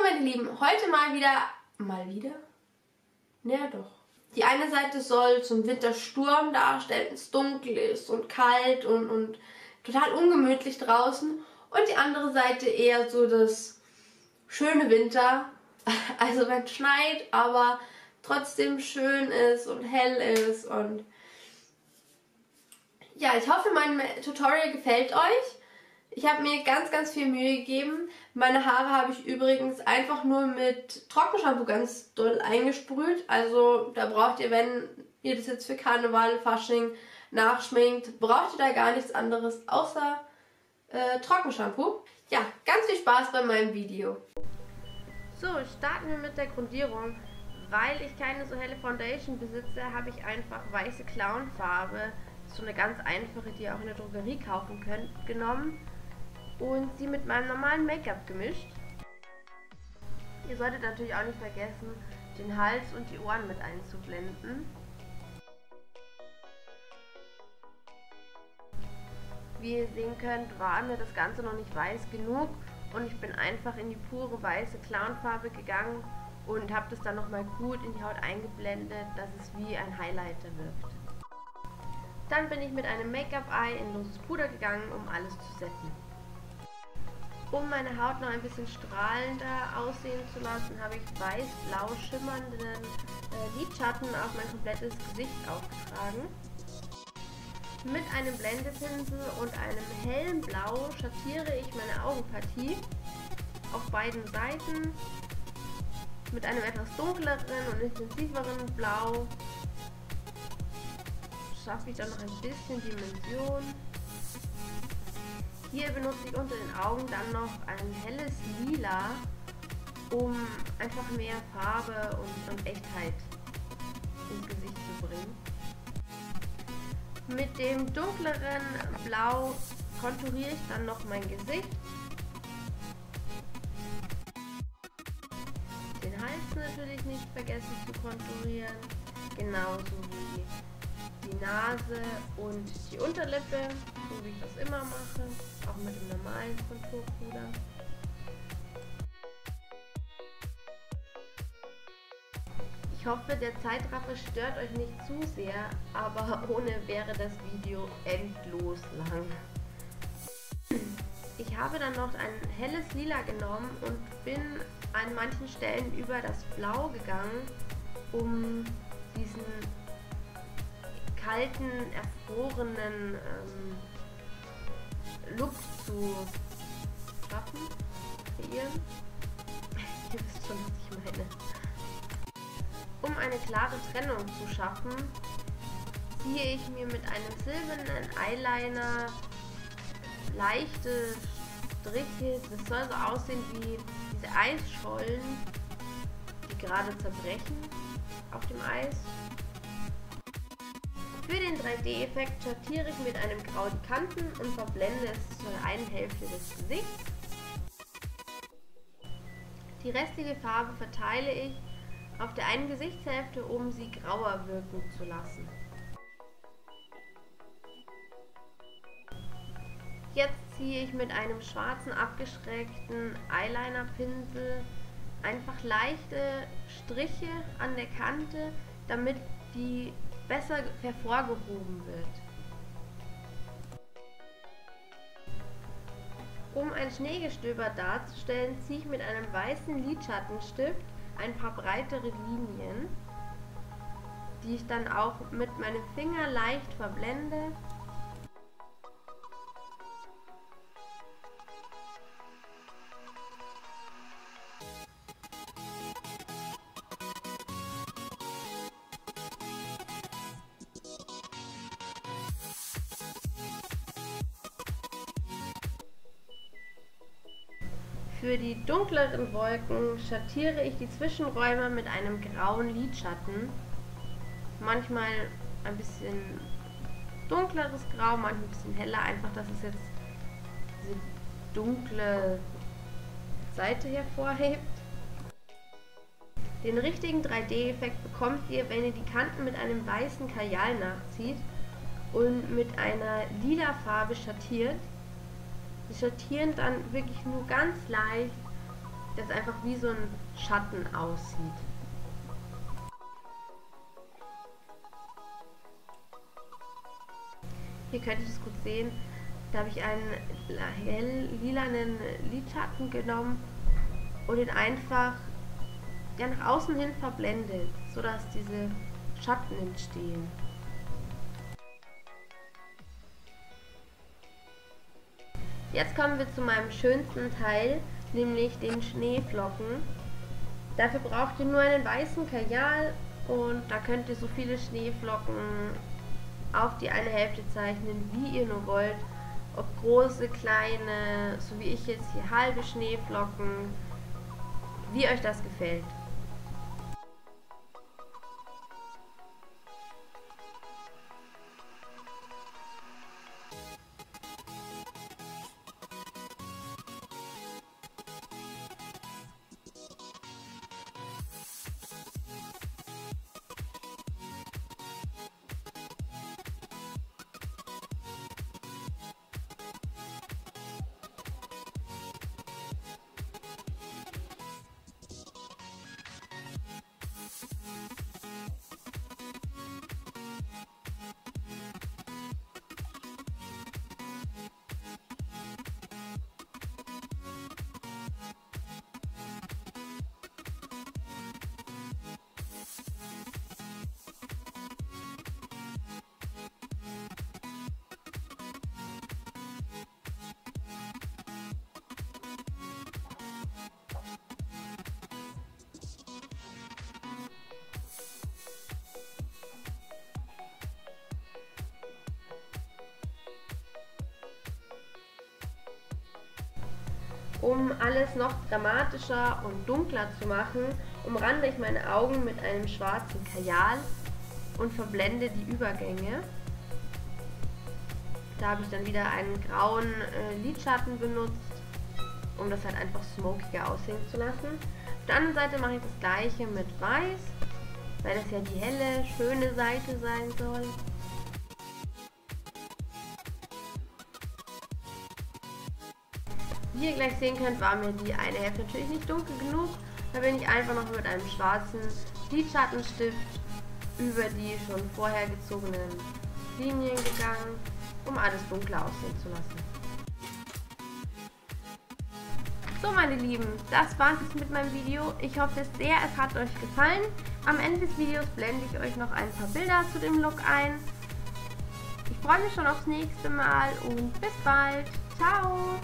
meine Lieben, heute mal wieder? Naja doch. Die eine Seite soll zum Wintersturm darstellen, es dunkel ist und kalt und total ungemütlich draußen. Und die andere Seite eher so das schöne Winter, also wenn es schneit, aber trotzdem schön ist und hell ist. Und ja, ich hoffe, mein Tutorial gefällt euch. Ich habe mir ganz viel Mühe gegeben. Meine Haare habe ich übrigens einfach nur mit Trockenshampoo ganz doll eingesprüht. Also da braucht ihr, wenn ihr das jetzt für Karneval, Fasching nachschminkt, braucht ihr da gar nichts anderes außer Trockenshampoo. Ja, ganz viel Spaß bei meinem Video. So, starten wir mit der Grundierung. Weil ich keine so helle Foundation besitze, habe ich einfach weiße Clownfarbe, so eine ganz einfache, die ihr auch in der Drogerie kaufen könnt, genommen und sie mit meinem normalen Make-up gemischt. Ihr solltet natürlich auch nicht vergessen, den Hals und die Ohren mit einzublenden. Wie ihr sehen könnt, war mir das Ganze noch nicht weiß genug und ich bin einfach in die pure weiße Clownfarbe gegangen und habe das dann nochmal gut in die Haut eingeblendet, dass es wie ein Highlighter wirkt. Dann bin ich mit einem Make-up-Eye in loses Puder gegangen, um alles zu setten. Um meine Haut noch ein bisschen strahlender aussehen zu lassen, habe ich weiß-blau schimmernden Lidschatten auf mein komplettes Gesicht aufgetragen. Mit einem Blendepinsel und einem hellen Blau schattiere ich meine Augenpartie auf beiden Seiten. Mit einem etwas dunkleren und intensiveren Blau schaffe ich dann noch ein bisschen Dimension. Hier benutze ich unter den Augen dann noch ein helles Lila, um einfach mehr Farbe und Echtheit ins Gesicht zu bringen. Mit dem dunkleren Blau konturiere ich dann noch mein Gesicht. Den Hals natürlich nicht vergessen zu konturieren, genauso wie die Nase und die Unterlippe, so wie ich das immer mache, auch mit dem normalen Konturpuder. Ich hoffe, der Zeitraffer stört euch nicht zu sehr, aber ohne wäre das Video endlos lang. Ich habe dann noch ein helles Lila genommen und bin an manchen Stellen über das Blau gegangen, um diesen kalten, erfrorenen Look zu schaffen, kreieren. Ihr wisst schon, was ich meine. Um eine klare Trennung zu schaffen, ziehe ich mir mit einem silbernen Eyeliner leichte Striche. Das soll so aussehen wie diese Eisschollen, die gerade zerbrechen auf dem Eis. Für den 3D-Effekt schattiere ich mit einem Grau die Kanten und verblende es zur einen Hälfte des Gesichts. Die restliche Farbe verteile ich auf der einen Gesichtshälfte, um sie grauer wirken zu lassen. Jetzt ziehe ich mit einem schwarzen abgeschrägten Eyeliner-Pinsel einfach leichte Striche an der Kante, damit die besser hervorgehoben wird. Um ein Schneegestöber darzustellen, ziehe ich mit einem weißen Lidschattenstift ein paar breitere Linien, die ich dann auch mit meinem Finger leicht verblende. Für die dunkleren Wolken schattiere ich die Zwischenräume mit einem grauen Lidschatten. Manchmal ein bisschen dunkleres Grau, manchmal ein bisschen heller, einfach dass es jetzt diese dunkle Seite hervorhebt. Den richtigen 3D-Effekt bekommt ihr, wenn ihr die Kanten mit einem weißen Kajal nachzieht und mit einer lila Farbe schattiert. Sie schattieren dann wirklich nur ganz leicht das einfach wie so ein Schatten aussieht. Hier könnt ihr das gut sehen. Da habe ich einen hell lilanen Lidschatten genommen und ihn einfach nach außen hin verblendet, sodass diese Schatten entstehen. Jetzt kommen wir zu meinem schönsten Teil, nämlich den Schneeflocken. Dafür braucht ihr nur einen weißen Kajal und da könnt ihr so viele Schneeflocken auf die eine Hälfte zeichnen, wie ihr nur wollt. Ob große, kleine, so wie ich jetzt hier halbe Schneeflocken, wie euch das gefällt. Um alles noch dramatischer und dunkler zu machen, umrande ich meine Augen mit einem schwarzen Kajal und verblende die Übergänge. Da habe ich dann wieder einen grauen Lidschatten benutzt, um das halt einfach smokiger aussehen zu lassen. Auf der anderen Seite mache ich das gleiche mit Weiß, weil das ja die helle, schöne Seite sein soll. Wie ihr gleich sehen könnt, war mir die eine Hälfte natürlich nicht dunkel genug. Da bin ich einfach noch mit einem schwarzen Lidschattenstift über die schon vorher gezogenen Linien gegangen, um alles dunkler aussehen zu lassen. So meine Lieben, das war's jetzt mit meinem Video. Ich hoffe sehr, es hat euch gefallen. Am Ende des Videos blende ich euch noch ein paar Bilder zu dem Look ein. Ich freue mich schon aufs nächste Mal und bis bald. Ciao!